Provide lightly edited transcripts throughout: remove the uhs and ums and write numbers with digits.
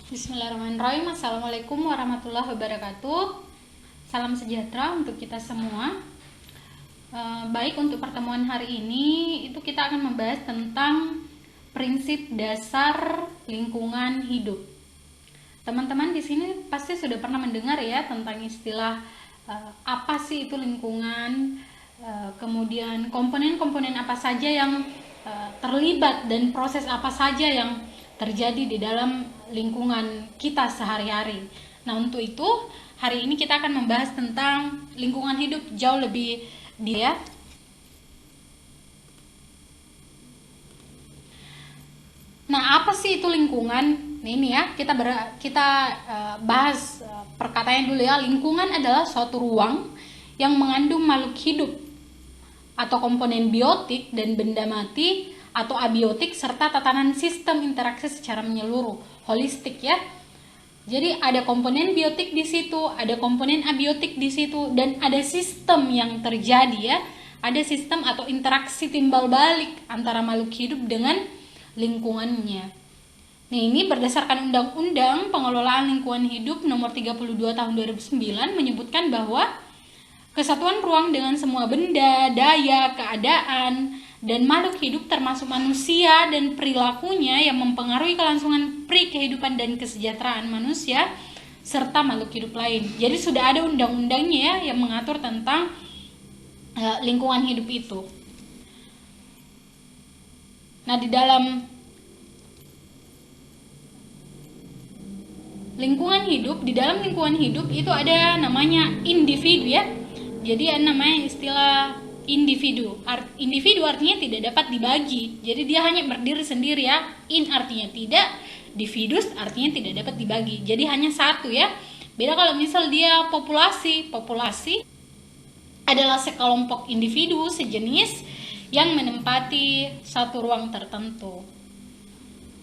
Bismillahirrahmanirrahim. Assalamualaikum warahmatullahi wabarakatuh. Salam sejahtera untuk kita semua. Baik, untuk pertemuan hari ini itu kita akan membahas tentang prinsip dasar lingkungan hidup. Teman-teman di sini pasti sudah pernah mendengar ya tentang istilah apa sih itu lingkungan, kemudian komponen-komponen apa saja yang terlibat dan proses apa saja yang terjadi di dalam lingkungan kita sehari-hari. Nah, untuk itu hari ini kita akan membahas tentang lingkungan hidup jauh lebih dia. Nah, apa sih itu lingkungan? Nah, ini ya, kita bahas perkataannya dulu ya. Lingkungan adalah suatu ruang yang mengandung makhluk hidup atau komponen biotik dan benda mati atau abiotik serta tatanan sistem interaksi secara menyeluruh, holistik ya. Jadi ada komponen biotik di situ, ada komponen abiotik di situ, dan ada sistem yang terjadi ya. Ada sistem atau interaksi timbal balik antara makhluk hidup dengan lingkungannya. Nah, ini berdasarkan Undang-Undang Pengelolaan Lingkungan Hidup Nomor 32 Tahun 2009 menyebutkan bahwa kesatuan ruang dengan semua benda, daya, keadaan, dan makhluk hidup termasuk manusia dan perilakunya yang mempengaruhi kelangsungan kehidupan dan kesejahteraan manusia serta makhluk hidup lain. Jadi sudah ada undang-undangnya ya yang mengatur tentang lingkungan hidup itu. Nah, di dalam lingkungan hidup itu ada namanya individu ya. Jadi ada namanya istilah individu. Individu artinya tidak dapat dibagi. Jadi dia hanya berdiri sendiri ya. In artinya tidak, dividus artinya tidak dapat dibagi. Jadi hanya satu ya. Beda kalau misal dia populasi. Populasi adalah sekelompok individu sejenis yang menempati satu ruang tertentu.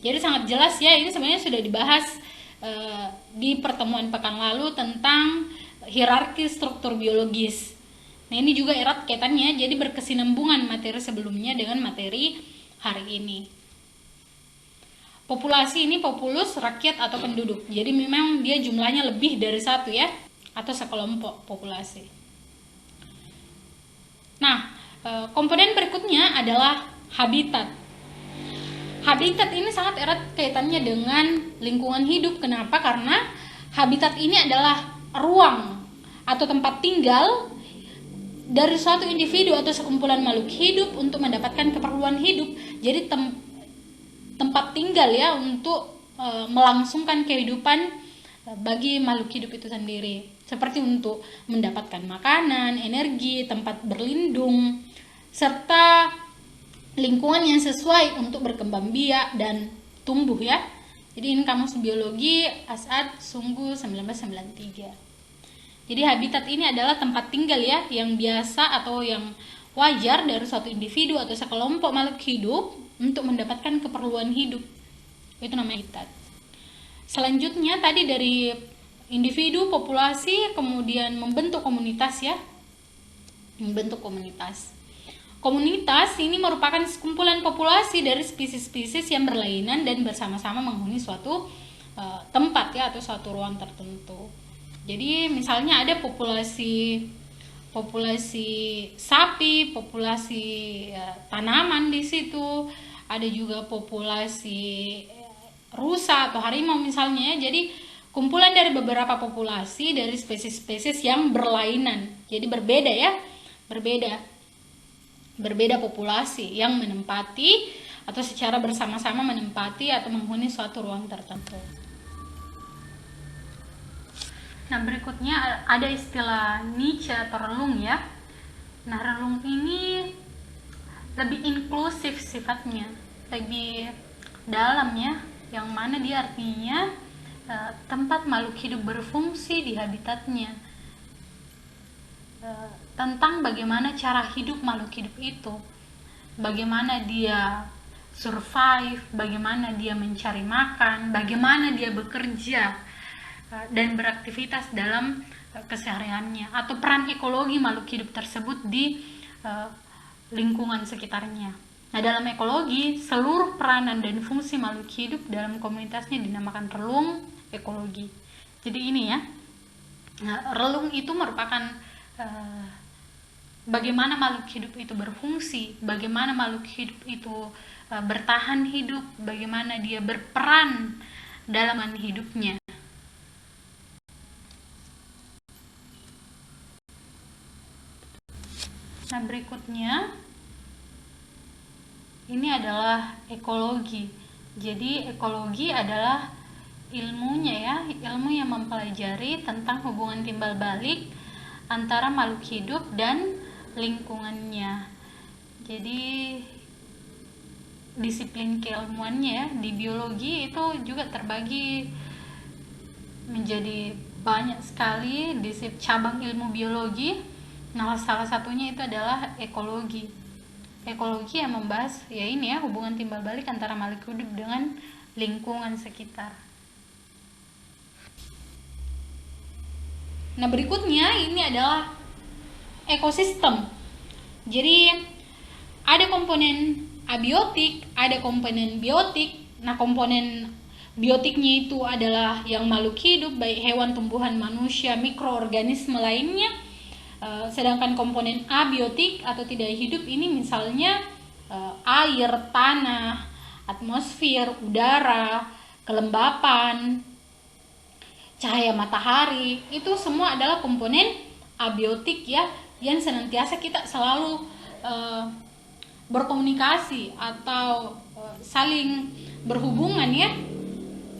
Jadi sangat jelas ya, ini sebenarnya sudah dibahas di pertemuan pekan lalu tentang hierarki struktur biologis. Nah, ini juga erat kaitannya, jadi berkesinambungan materi sebelumnya dengan materi hari ini. Populasi ini populus, rakyat atau penduduk. Jadi memang dia jumlahnya lebih dari satu ya, atau sekelompok populasi. Nah, komponen berikutnya adalah habitat. Habitat ini sangat erat kaitannya dengan lingkungan hidup. Kenapa? Karena habitat ini adalah ruang atau tempat tinggal dari suatu individu atau sekumpulan makhluk hidup untuk mendapatkan keperluan hidup. Jadi tempat tinggal ya untuk melangsungkan kehidupan bagi makhluk hidup itu sendiri. Seperti untuk mendapatkan makanan, energi, tempat berlindung, serta lingkungan yang sesuai untuk berkembang biak dan tumbuh ya. Jadi ini Kamus Biologi As'ad Sungguh 1993. Jadi habitat ini adalah tempat tinggal ya yang biasa atau yang wajar dari suatu individu atau sekelompok makhluk hidup untuk mendapatkan keperluan hidup. Itu namanya habitat. Selanjutnya tadi dari individu, populasi, kemudian membentuk komunitas ya. Membentuk komunitas. Komunitas ini merupakan sekumpulan populasi dari spesies-spesies yang berlainan dan bersama-sama menghuni suatu tempat ya atau suatu ruang tertentu. Jadi misalnya ada populasi sapi, populasi tanaman di situ, ada juga populasi rusa atau harimau misalnya ya. Jadi kumpulan dari beberapa populasi dari spesies-spesies yang berlainan. Jadi berbeda ya, berbeda populasi yang menempati atau secara bersama-sama menempati atau menghuni suatu ruang tertentu. Nah, berikutnya ada istilah niche atau relung ya. Nah, relung ini lebih inklusif sifatnya, lebih dalam ya, yang mana dia artinya tempat makhluk hidup berfungsi di habitatnya. Tentang bagaimana cara hidup makhluk hidup itu, bagaimana dia survive, bagaimana dia mencari makan, bagaimana dia bekerja dan beraktivitas dalam kesehariannya, atau peran ekologi makhluk hidup tersebut di lingkungan sekitarnya. Nah, dalam ekologi, seluruh peranan dan fungsi makhluk hidup dalam komunitasnya dinamakan relung ekologi. Jadi ini ya, relung itu merupakan bagaimana makhluk hidup itu berfungsi, bagaimana makhluk hidup itu bertahan hidup, bagaimana dia berperan dalam hidupnya. Nah, berikutnya ini adalah ekologi. Jadi ekologi adalah ilmunya ya, ilmu yang mempelajari tentang hubungan timbal balik antara makhluk hidup dan lingkungannya. Jadi disiplin keilmuannya ya, di biologi itu juga terbagi menjadi banyak sekali cabang ilmu biologi. Nah, salah satunya itu adalah ekologi. Ekologi yang membahas ya ini ya, hubungan timbal balik antara makhluk hidup dengan lingkungan sekitar. Nah, berikutnya ini adalah ekosistem. Jadi ada komponen abiotik, ada komponen biotik. Nah, komponen biotiknya itu adalah yang makhluk hidup, baik hewan, tumbuhan, manusia, mikroorganisme lainnya. Sedangkan komponen abiotik atau tidak hidup ini misalnya air, tanah, atmosfer, udara, kelembapan, cahaya matahari, itu semua adalah komponen abiotik ya, yang senantiasa kita selalu berkomunikasi atau saling berhubungan ya.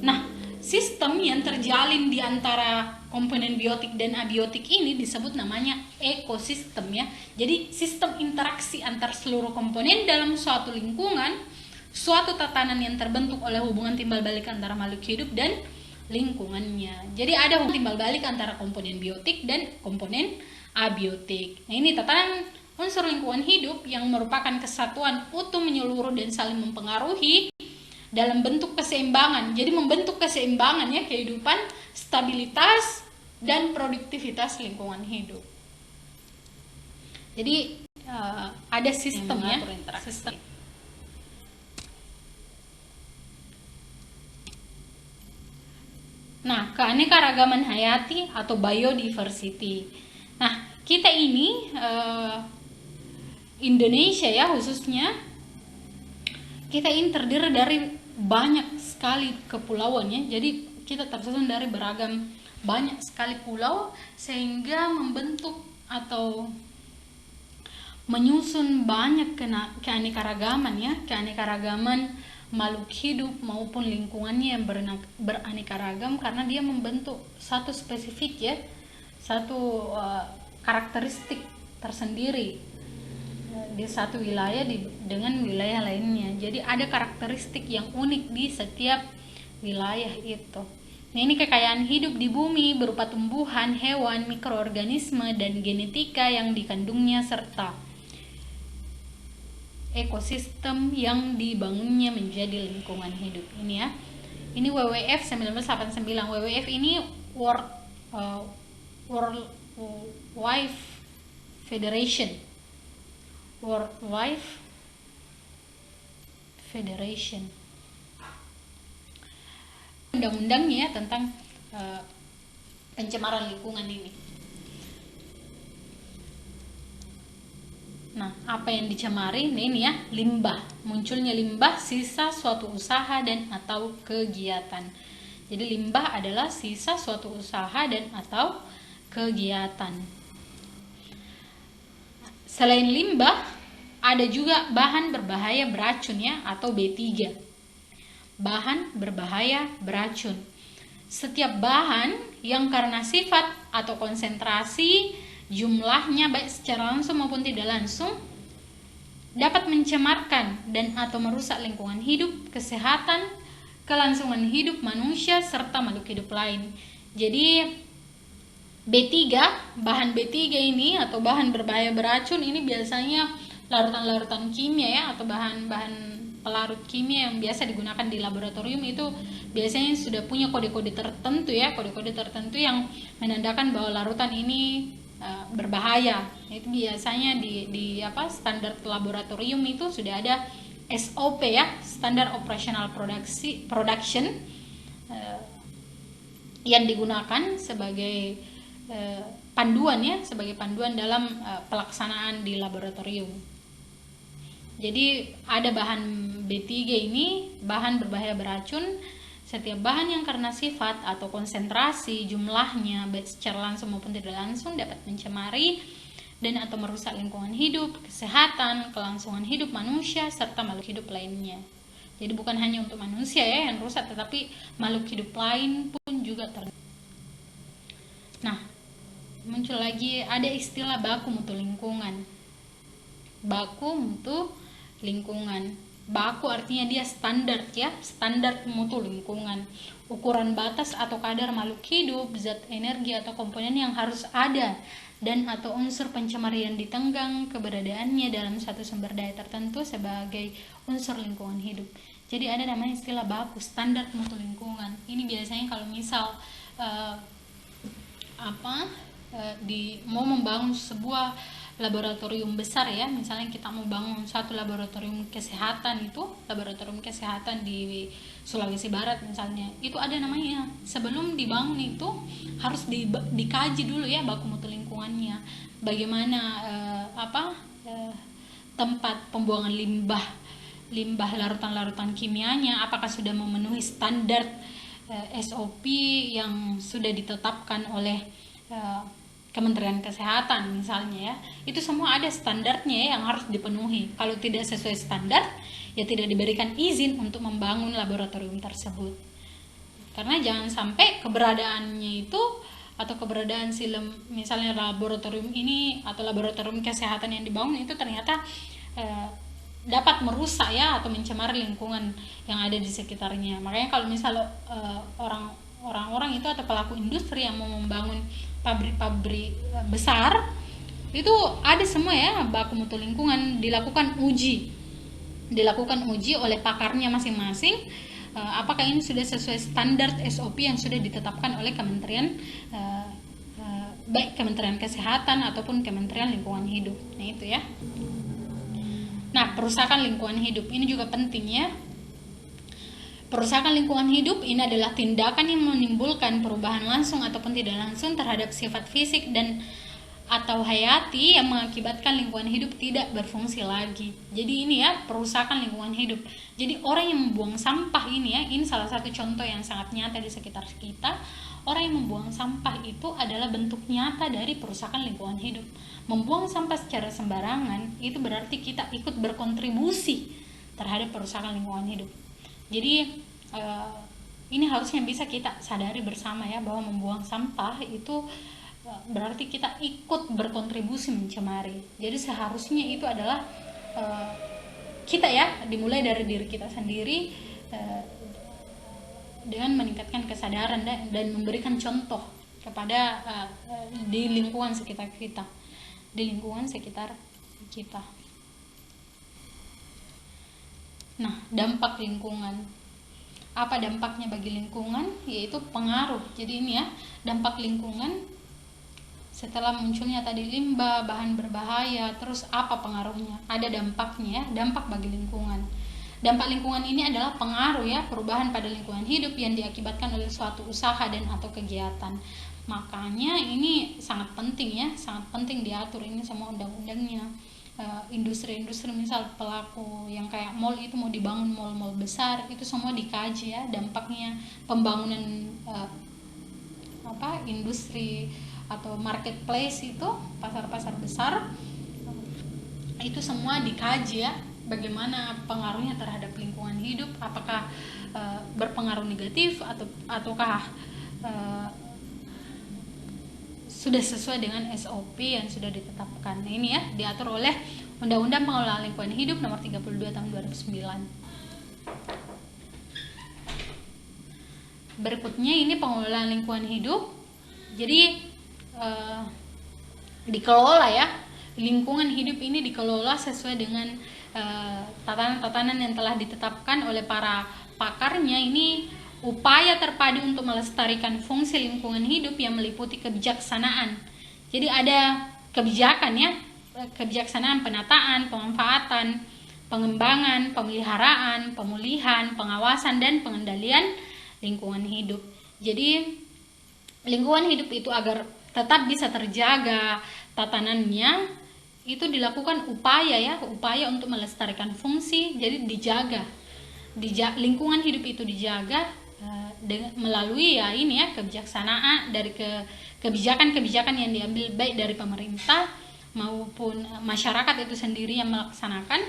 Nah, sistem yang terjalin di antara komponen biotik dan abiotik ini disebut namanya ekosistem ya. Jadi sistem interaksi antar seluruh komponen dalam suatu lingkungan, suatu tatanan yang terbentuk oleh hubungan timbal balik antara makhluk hidup dan lingkungannya. Jadi ada hubungan timbal balik antara komponen biotik dan komponen abiotik. Nah, ini tatanan unsur lingkungan hidup yang merupakan kesatuan utuh menyeluruh dan saling mempengaruhi dalam bentuk keseimbangan. Jadi membentuk keseimbangan ya, kehidupan, stabilitas, dan produktivitas lingkungan hidup. Jadi ada sistem ya, sistem. Nah, keanekaragaman hayati atau biodiversity. Nah, kita ini Indonesia ya khususnya, kita ini terdiri dari banyak sekali kepulauan ya. Jadi kita tersusun dari beragam banyak sekali pulau, sehingga membentuk atau menyusun banyak keanekaragaman ya, keanekaragaman makhluk hidup maupun lingkungannya yang beraneka ragam, karena dia membentuk satu spesifik ya, satu karakteristik tersendiri di satu wilayah dengan wilayah lainnya. Jadi ada karakteristik yang unik di setiap wilayah itu. Nah, ini kekayaan hidup di bumi berupa tumbuhan, hewan, mikroorganisme, dan genetika yang dikandungnya serta ekosistem yang dibangunnya menjadi lingkungan hidup. Ini ya. Ini WWF 1989. WWF ini World Wildlife Federation. World Wildlife Federation. Undang-undangnya tentang pencemaran lingkungan ini. Nah, apa yang dicemari? Nah, ini ya, limbah. Munculnya limbah sisa suatu usaha dan atau kegiatan. Jadi limbah adalah sisa suatu usaha dan atau kegiatan. Selain limbah, ada juga bahan berbahaya beracun ya, atau B3. Bahan berbahaya beracun. Setiap bahan yang karena sifat atau konsentrasi jumlahnya baik secara langsung maupun tidak langsung dapat mencemarkan dan atau merusak lingkungan hidup, kesehatan, kelangsungan hidup manusia serta makhluk hidup lain. Jadi B3, bahan B3 ini atau bahan berbahaya beracun ini biasanya larutan-larutan kimia ya, atau bahan-bahan pelarut kimia yang biasa digunakan di laboratorium. Itu biasanya sudah punya kode-kode tertentu ya, kode-kode tertentu yang menandakan bahwa larutan ini berbahaya. Itu biasanya di standar laboratorium itu sudah ada SOP ya, Standard Operational Production, yang digunakan sebagai panduan ya, sebagai panduan dalam pelaksanaan di laboratorium. Jadi ada bahan B3 ini, bahan berbahaya beracun. Setiap bahan yang karena sifat atau konsentrasi jumlahnya baik secara langsung maupun tidak langsung dapat mencemari dan atau merusak lingkungan hidup, kesehatan, kelangsungan hidup manusia serta makhluk hidup lainnya. Jadi bukan hanya untuk manusia ya yang rusak, tetapi makhluk hidup lain pun juga Nah, muncul lagi ada istilah baku mutu lingkungan. Baku mutu lingkungan. Baku artinya dia standar ya, standar mutu lingkungan. Ukuran batas atau kadar makhluk hidup, zat energi atau komponen yang harus ada dan atau unsur pencemar yang ditenggang keberadaannya dalam satu sumber daya tertentu sebagai unsur lingkungan hidup. Jadi ada namanya istilah baku, standar mutu lingkungan. Ini biasanya kalau misal mau membangun sebuah laboratorium besar ya, misalnya kita mau bangun satu laboratorium kesehatan, itu laboratorium kesehatan di Sulawesi Barat misalnya, itu ada namanya, sebelum dibangun itu harus dikaji dulu ya baku mutu lingkungannya, bagaimana tempat pembuangan limbah larutan-larutan kimianya, apakah sudah memenuhi standar SOP yang sudah ditetapkan oleh Kementerian Kesehatan misalnya ya. Itu semua ada standarnya yang harus dipenuhi. Kalau tidak sesuai standar, ya tidak diberikan izin untuk membangun laboratorium tersebut. Karena jangan sampai keberadaannya itu atau keberadaan misalnya laboratorium ini atau laboratorium kesehatan yang dibangun itu ternyata dapat merusak ya atau mencemari lingkungan yang ada di sekitarnya. Makanya kalau misalnya orang-orang itu atau pelaku industri yang mau membangun pabrik-pabrik besar, itu ada semua ya baku mutu lingkungan, dilakukan uji oleh pakarnya masing-masing, apakah ini sudah sesuai standar SOP yang sudah ditetapkan oleh Kementerian baik Kementerian Kesehatan ataupun Kementerian Lingkungan Hidup. Nah itu ya. Nah, perusakan lingkungan hidup ini juga penting ya. Perusakan lingkungan hidup ini adalah tindakan yang menimbulkan perubahan langsung ataupun tidak langsung terhadap sifat fisik dan atau hayati yang mengakibatkan lingkungan hidup tidak berfungsi lagi. Jadi ini ya, perusakan lingkungan hidup. Jadi orang yang membuang sampah ini ya, ini salah satu contoh yang sangat nyata di sekitar kita. Orang yang membuang sampah itu adalah bentuk nyata dari perusakan lingkungan hidup. Membuang sampah secara sembarangan itu berarti kita ikut berkontribusi terhadap perusakan lingkungan hidup. Jadi ini harusnya bisa kita sadari bersama ya, bahwa membuang sampah itu berarti kita ikut berkontribusi mencemari. Jadi seharusnya itu adalah kita ya, dimulai dari diri kita sendiri dengan meningkatkan kesadaran dan memberikan contoh kepada di lingkungan sekitar kita. Nah, dampak lingkungan. Apa dampaknya bagi lingkungan? Yaitu pengaruh. Jadi ini ya, dampak lingkungan setelah munculnya tadi limbah, bahan berbahaya, terus apa pengaruhnya? Ada dampaknya ya, dampak bagi lingkungan. Dampak lingkungan ini adalah pengaruh ya, perubahan pada lingkungan hidup yang diakibatkan oleh suatu usaha dan atau kegiatan. Makanya ini sangat penting ya, sangat penting diatur ini sama undang-undangnya. Industri-industri misal pelaku yang kayak mall itu mau dibangun mall-mall besar, itu semua dikaji ya dampaknya, pembangunan industri atau marketplace itu, pasar-pasar besar, itu semua dikaji ya, bagaimana pengaruhnya terhadap lingkungan hidup, apakah berpengaruh negatif ataukah sudah sesuai dengan SOP yang sudah ditetapkan. Nah, ini ya diatur oleh Undang-Undang Pengelolaan Lingkungan Hidup Nomor 32 Tahun 2009. Berikutnya ini pengelolaan lingkungan hidup. Jadi dikelola ya, lingkungan hidup ini dikelola sesuai dengan tatanan-tatanan yang telah ditetapkan oleh para pakarnya. Ini upaya terpadu untuk melestarikan fungsi lingkungan hidup yang meliputi kebijaksanaan. Jadi ada kebijakan ya, kebijaksanaan penataan, pemanfaatan, pengembangan, pemeliharaan, pemulihan, pengawasan, dan pengendalian lingkungan hidup. Jadi lingkungan hidup itu agar tetap bisa terjaga tatanannya, itu dilakukan upaya untuk melestarikan fungsi. Jadi lingkungan hidup itu dijaga melalui kebijaksanaan dari kebijakan-kebijakan yang diambil baik dari pemerintah maupun masyarakat itu sendiri yang melaksanakan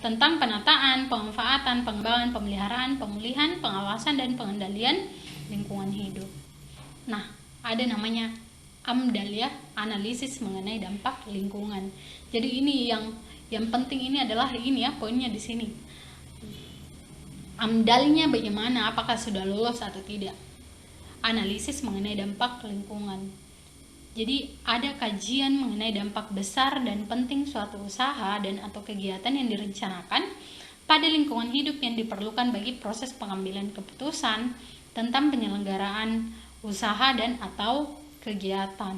tentang penataan, pemanfaatan, pengembangan, pemeliharaan, pemulihan, pengawasan, dan pengendalian lingkungan hidup. Nah, ada namanya AMDAL ya, analisis mengenai dampak lingkungan. Jadi ini yang penting ini adalah poinnya di sini. AMDAL-nya bagaimana, apakah sudah lolos atau tidak. Analisis mengenai dampak lingkungan. Jadi ada kajian mengenai dampak besar dan penting suatu usaha dan atau kegiatan yang direncanakan pada lingkungan hidup yang diperlukan bagi proses pengambilan keputusan tentang penyelenggaraan usaha dan atau kegiatan.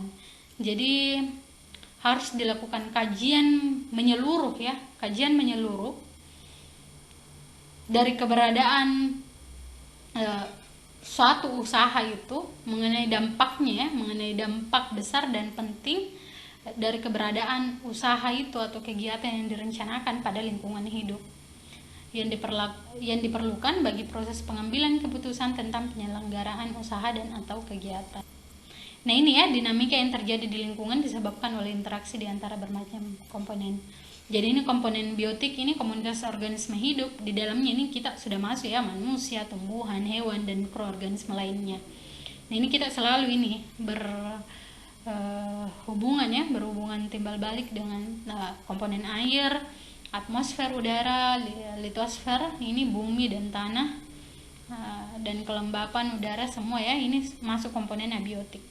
Jadi harus dilakukan kajian menyeluruh dari keberadaan suatu usaha itu mengenai dampaknya, mengenai dampak besar dan penting dari keberadaan usaha itu atau kegiatan yang direncanakan pada lingkungan hidup yang diperlukan bagi proses pengambilan keputusan tentang penyelenggaraan usaha dan atau kegiatan. Nah ini ya, dinamika yang terjadi di lingkungan disebabkan oleh interaksi di antara bermacam komponen. Jadi ini komponen biotik, ini komunitas organisme hidup. Di dalamnya ini kita sudah masuk ya, manusia, tumbuhan, hewan, dan mikroorganisme lainnya. Nah ini kita selalu berhubungan timbal balik dengan komponen air, atmosfer, udara, litosfer, ini bumi dan tanah, dan kelembapan udara semua ya, ini masuk komponen abiotik.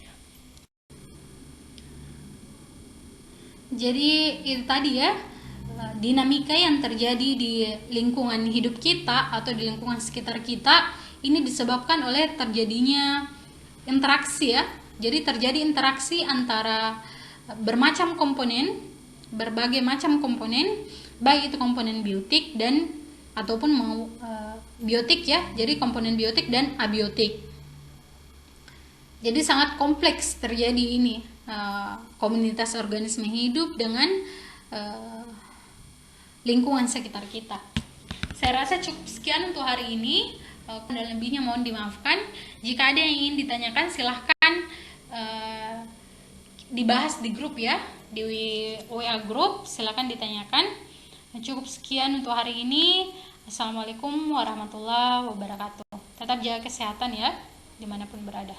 Jadi itu tadi ya, dinamika yang terjadi di lingkungan hidup kita atau di lingkungan sekitar kita ini disebabkan oleh terjadinya interaksi ya. Jadi terjadi interaksi antara berbagai macam komponen, baik itu komponen biotik dan ataupun biotik ya. Jadi komponen biotik dan abiotik. Jadi sangat kompleks terjadi ini komunitas organisme hidup dengan lingkungan sekitar kita. Saya rasa cukup sekian untuk hari ini. Dan lebihnya mohon dimaafkan. Jika ada yang ingin ditanyakan silahkan dibahas di grup ya, di WA grup, silahkan ditanyakan. Cukup sekian untuk hari ini. Assalamualaikum warahmatullahi wabarakatuh. Tetap jaga kesehatan ya, dimanapun berada.